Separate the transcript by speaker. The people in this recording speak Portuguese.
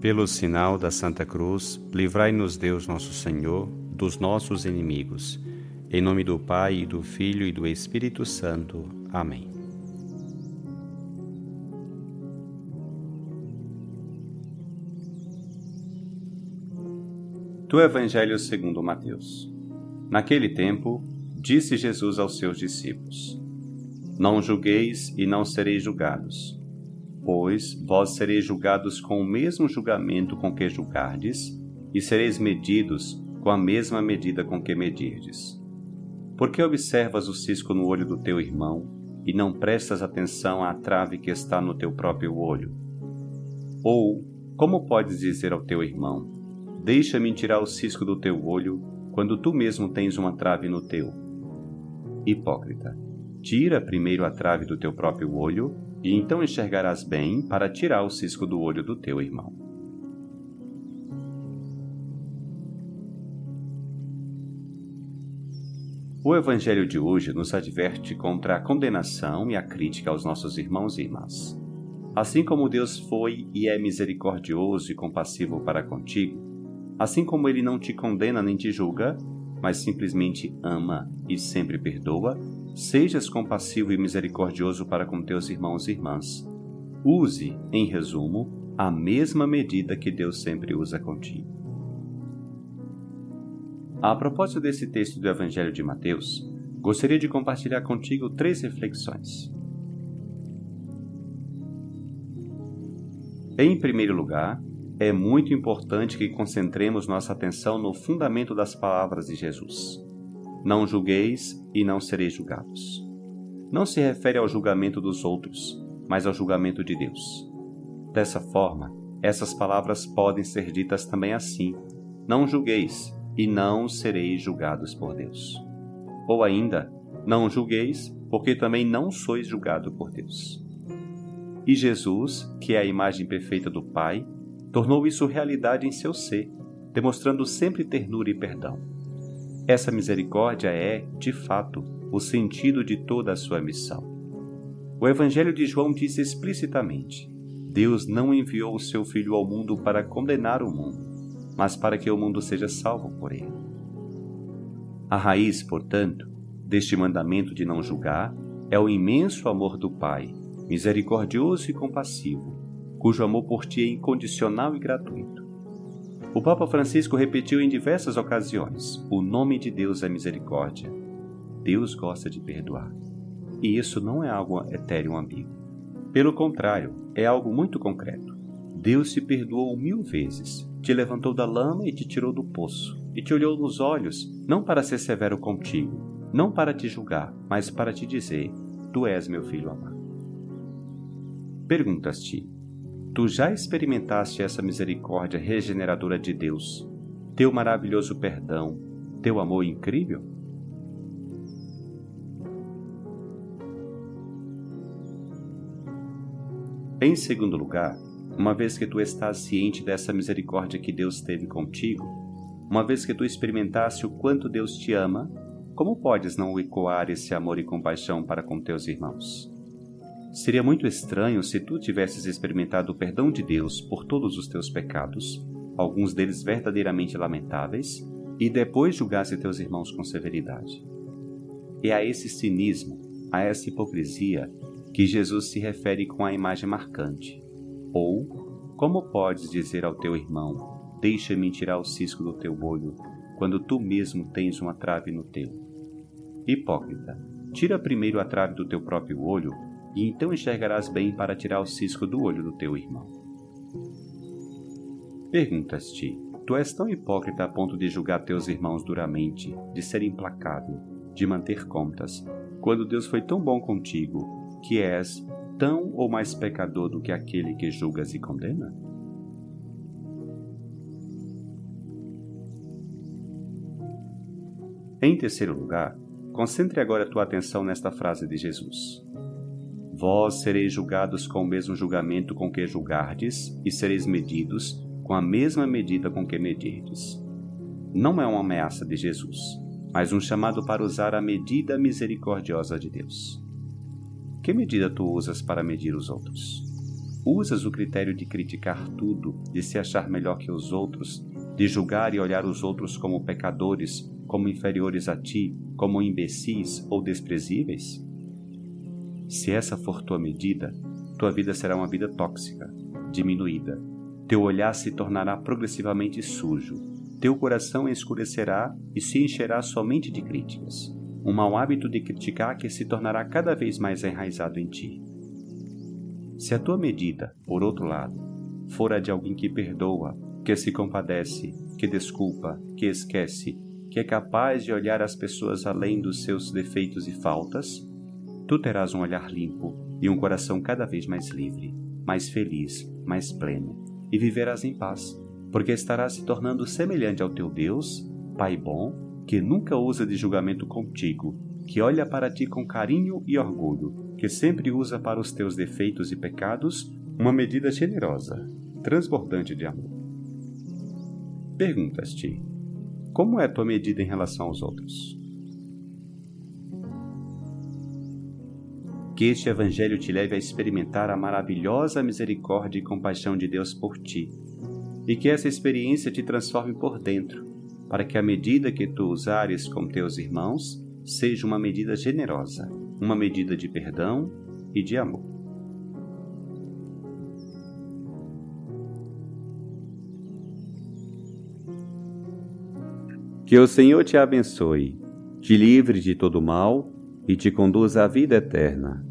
Speaker 1: Pelo sinal da Santa Cruz, livrai-nos Deus nosso Senhor dos nossos inimigos. Em nome do Pai, e do Filho e do Espírito Santo. Amém. Do Evangelho segundo Mateus. Naquele tempo, disse Jesus aos seus discípulos: Não julgueis e não sereis julgados, pois vós sereis julgados com o mesmo julgamento com que julgardes, e sereis medidos com a mesma medida com que medirdes. Por que observas o cisco no olho do teu irmão, e não prestas atenção à trave que está no teu próprio olho? Ou, como podes dizer ao teu irmão: Deixa-me tirar o cisco do teu olho, quando tu mesmo tens uma trave no teu? Hipócrita, tira primeiro a trave do teu próprio olho, e então enxergarás bem para tirar o cisco do olho do teu irmão. O Evangelho de hoje nos adverte contra a condenação e a crítica aos nossos irmãos e irmãs. Assim como Deus foi e é misericordioso e compassivo para contigo, assim como Ele não te condena nem te julga, mas simplesmente ama e sempre perdoa, sejas compassivo e misericordioso para com teus irmãos e irmãs. Use, em resumo, a mesma medida que Deus sempre usa contigo. A propósito desse texto do Evangelho de Mateus, gostaria de compartilhar contigo 3 reflexões. Em primeiro lugar, é muito importante que concentremos nossa atenção no fundamento das palavras de Jesus. Não julgueis e não sereis julgados. Não se refere ao julgamento dos outros, mas ao julgamento de Deus. Dessa forma, essas palavras podem ser ditas também assim: não julgueis e não sereis julgados por Deus. Ou ainda, não julgueis, porque também não sois julgado por Deus. E Jesus, que é a imagem perfeita do Pai, tornou isso realidade em seu ser, demonstrando sempre ternura e perdão. Essa misericórdia é, de fato, o sentido de toda a sua missão. O Evangelho de João diz explicitamente: Deus não enviou o seu Filho ao mundo para condenar o mundo, mas para que o mundo seja salvo por ele. A raiz, portanto, deste mandamento de não julgar é o imenso amor do Pai, misericordioso e compassivo, cujo amor por ti é incondicional e gratuito. O Papa Francisco repetiu em diversas ocasiões: o nome de Deus é misericórdia. Deus gosta de perdoar. E isso não é algo etéreo ambíguo. Pelo contrário, é algo muito concreto. Deus te perdoou 1000 vezes, te levantou da lama e te tirou do poço, e te olhou nos olhos, não para ser severo contigo, não para te julgar, mas para te dizer: tu és meu filho amado. Perguntas-te: tu já experimentaste essa misericórdia regeneradora de Deus, teu maravilhoso perdão, teu amor incrível? Em segundo lugar, uma vez que tu estás ciente dessa misericórdia que Deus teve contigo, uma vez que tu experimentaste o quanto Deus te ama, como podes não ecoar esse amor e compaixão para com teus irmãos? Seria muito estranho se tu tivesses experimentado o perdão de Deus por todos os teus pecados, alguns deles verdadeiramente lamentáveis, e depois julgasse teus irmãos com severidade. É a esse cinismo, a essa hipocrisia, que Jesus se refere com a imagem marcante. Ou, como podes dizer ao teu irmão: deixa-me tirar o cisco do teu olho, quando tu mesmo tens uma trave no teu? Hipócrita, tira primeiro a trave do teu próprio olho, e então enxergarás bem para tirar o cisco do olho do teu irmão. Perguntas-te: tu és tão hipócrita a ponto de julgar teus irmãos duramente, de ser implacável, de manter contas, quando Deus foi tão bom contigo, que és tão ou mais pecador do que aquele que julgas e condena? Em terceiro lugar, concentre agora tua atenção nesta frase de Jesus: vós sereis julgados com o mesmo julgamento com que julgardes, e sereis medidos com a mesma medida com que medirdes. Não é uma ameaça de Jesus, mas um chamado para usar a medida misericordiosa de Deus. Que medida tu usas para medir os outros? Usas o critério de criticar tudo, de se achar melhor que os outros, de julgar e olhar os outros como pecadores, como inferiores a ti, como imbecis ou desprezíveis? Se essa for tua medida, tua vida será uma vida tóxica, diminuída. Teu olhar se tornará progressivamente sujo. Teu coração escurecerá e se encherá somente de críticas. Um mau hábito de criticar que se tornará cada vez mais enraizado em ti. Se a tua medida, por outro lado, for a de alguém que perdoa, que se compadece, que desculpa, que esquece, que é capaz de olhar as pessoas além dos seus defeitos e faltas, tu terás um olhar limpo e um coração cada vez mais livre, mais feliz, mais pleno, e viverás em paz, porque estarás se tornando semelhante ao teu Deus, Pai bom, que nunca usa de julgamento contigo, que olha para ti com carinho e orgulho, que sempre usa para os teus defeitos e pecados uma medida generosa, transbordante de amor. Perguntas-te: como é a tua medida em relação aos outros? Que este Evangelho te leve a experimentar a maravilhosa misericórdia e compaixão de Deus por ti, e que essa experiência te transforme por dentro, para que a medida que tu usares com teus irmãos seja uma medida generosa, uma medida de perdão e de amor. Que o Senhor te abençoe, te livre de todo mal e te conduza à vida eterna.